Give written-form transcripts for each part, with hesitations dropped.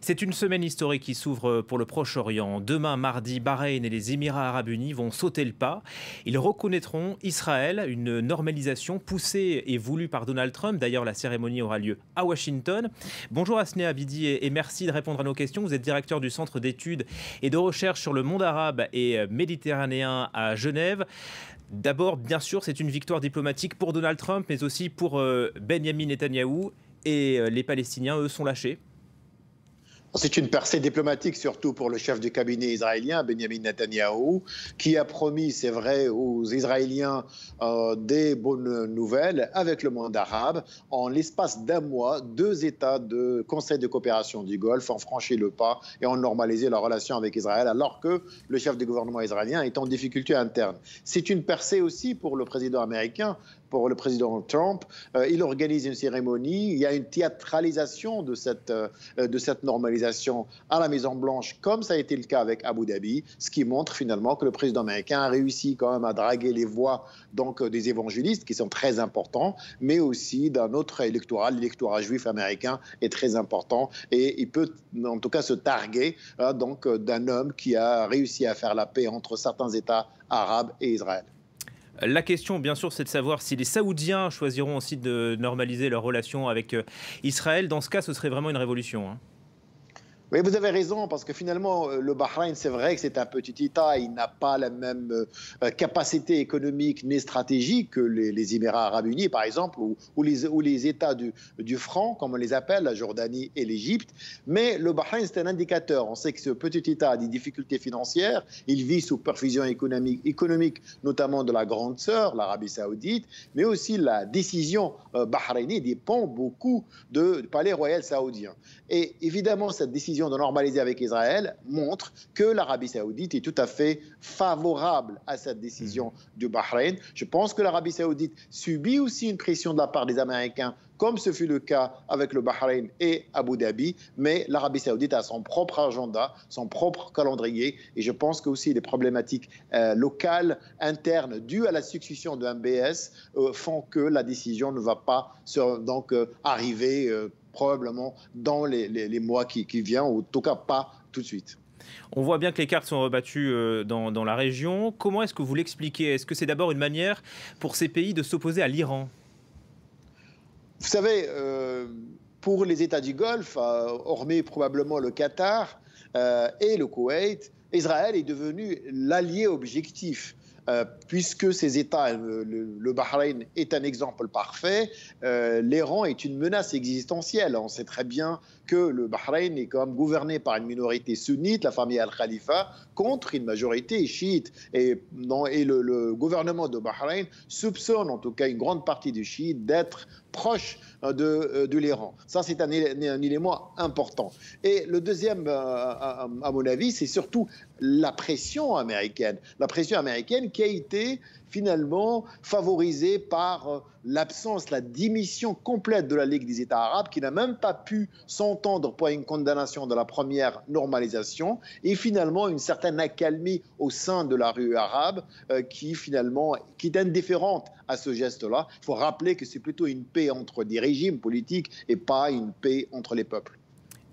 C'est une semaine historique qui s'ouvre pour le Proche-Orient. Demain, mardi, Bahreïn et les Émirats arabes unis vont sauter le pas. Ils reconnaîtront Israël, une normalisation poussée et voulue par Donald Trump. D'ailleurs, la cérémonie aura lieu à Washington. Bonjour Hasné Abidi et merci de répondre à nos questions. Vous êtes directeur du Centre d'études et de recherche sur le monde arabe et méditerranéen à Genève. D'abord, bien sûr, c'est une victoire diplomatique pour Donald Trump, mais aussi pour Benyamin Netanyahou. Et les Palestiniens, eux, sont lâchés. C'est une percée diplomatique, surtout pour le chef du cabinet israélien, Benyamin Netanyahou, qui a promis, c'est vrai, aux Israéliens des bonnes nouvelles avec le monde arabe. En l'espace d'un mois, 2 États de Conseil de coopération du Golfe ont franchi le pas et ont normalisé leur relation avec Israël, alors que le chef du gouvernement israélien est en difficulté interne. C'est une percée aussi pour le président américain, pour le président Trump. Il organise une cérémonie, il y a une théâtralisation de cette normalisation à la Maison-Blanche, comme ça a été le cas avec Abu Dhabi, ce qui montre finalement que le président américain a réussi quand même à draguer les voix des évangélistes, qui sont très importants, mais aussi d'un autre électorat. L'électorat juif américain est très important et il peut en tout cas se targuer d'un homme qui a réussi à faire la paix entre certains États arabes et Israël. La question, bien sûr, c'est de savoir si les Saoudiens choisiront aussi de normaliser leurs relations avec Israël. Dans ce cas, ce serait vraiment une révolution, hein. Oui, vous avez raison, parce que finalement, le Bahreïn, c'est vrai que c'est un petit État, il n'a pas la même capacité économique ni stratégique que les Émirats arabes unis, par exemple, ou les États du franc, comme on les appelle, la Jordanie et l'Égypte. Mais le Bahreïn, c'est un indicateur. On sait que ce petit État a des difficultés financières, il vit sous perfusion économique, notamment de la grande sœur, l'Arabie saoudite, mais aussi la décision bahreïnienne dépend beaucoup du palais royal saoudien. Et évidemment, cette décision de normaliser avec Israël montre que l'Arabie saoudite est tout à fait favorable à cette décision du Bahreïn. Je pense que l'Arabie saoudite subit aussi une pression de la part des Américains, comme ce fut le cas avec le Bahreïn et Abu Dhabi, mais l'Arabie saoudite a son propre agenda, son propre calendrier, et je pense que aussi les problématiques locales, internes, dues à la succession de MBS, font que la décision ne va pas arriver probablement dans les mois qui viennent, ou en tout cas pas tout de suite. On voit bien que les cartes sont rebattues dans la région. Comment est-ce que vous l'expliquez? Est-ce que c'est d'abord une manière pour ces pays de s'opposer à l'Iran? Vous savez, pour les États du Golfe, hormis probablement le Qatar et le Koweït, Israël est devenu l'allié objectif. Puisque ces États, le Bahreïn est un exemple parfait, l'Iran est une menace existentielle. On sait très bien que le Bahreïn est quand même gouverné par une minorité sunnite, la famille Al-Khalifa, contre une majorité chiite. Et le gouvernement de Bahreïn soupçonne en tout cas une grande partie des chiites d'être proche de l'Iran. Ça, c'est un élément important. Et le deuxième, à mon avis, c'est surtout la pression américaine. La pression américaine qui a été finalement favorisée par l'absence, la démission complète de la Ligue des États arabes, qui n'a même pas pu s'entendre pour une condamnation de la première normalisation, et finalement une certaine accalmie au sein de la rue arabe qui est indifférente à ce geste-là. Il faut rappeler que c'est plutôt une paix entre des régimes politiques et pas une paix entre les peuples.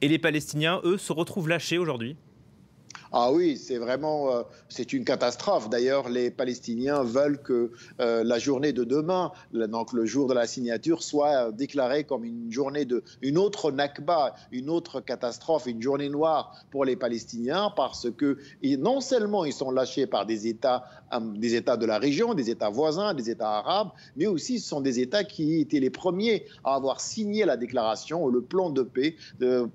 Et les Palestiniens, eux, se retrouvent lâchés aujourd'hui? Ah oui, c'est une catastrophe. D'ailleurs, les Palestiniens veulent que la journée de demain, donc le jour de la signature, soit déclarée comme une autre Nakba, une autre catastrophe, une journée noire pour les Palestiniens, parce que non seulement ils sont lâchés par des États de la région, des États voisins, des États arabes, mais aussi ce sont des États qui étaient les premiers à avoir signé la déclaration ou le plan de paix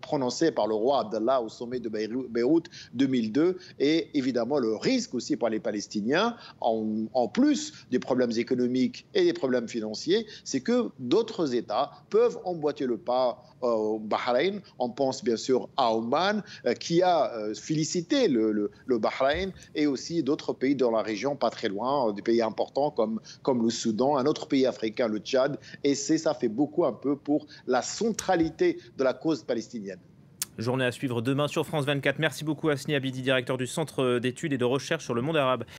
prononcé par le roi Abdallah au sommet de Beyrouth 2002, et évidemment le risque aussi pour les Palestiniens, en plus des problèmes économiques et des problèmes financiers, c'est que d'autres États peuvent emboîter le pas au Bahreïn. On pense bien sûr à Oman, qui a félicité le Bahreïn, et aussi d'autres pays dans la région, pas très loin, des pays importants comme le Soudan, un autre pays africain, le Tchad, et ça fait beaucoup un peu pour la centralité de la cause palestinienne. Journée à suivre demain sur France 24. Merci beaucoup Hasné Abidi, directeur du Centre d'études et de recherche sur le monde arabe.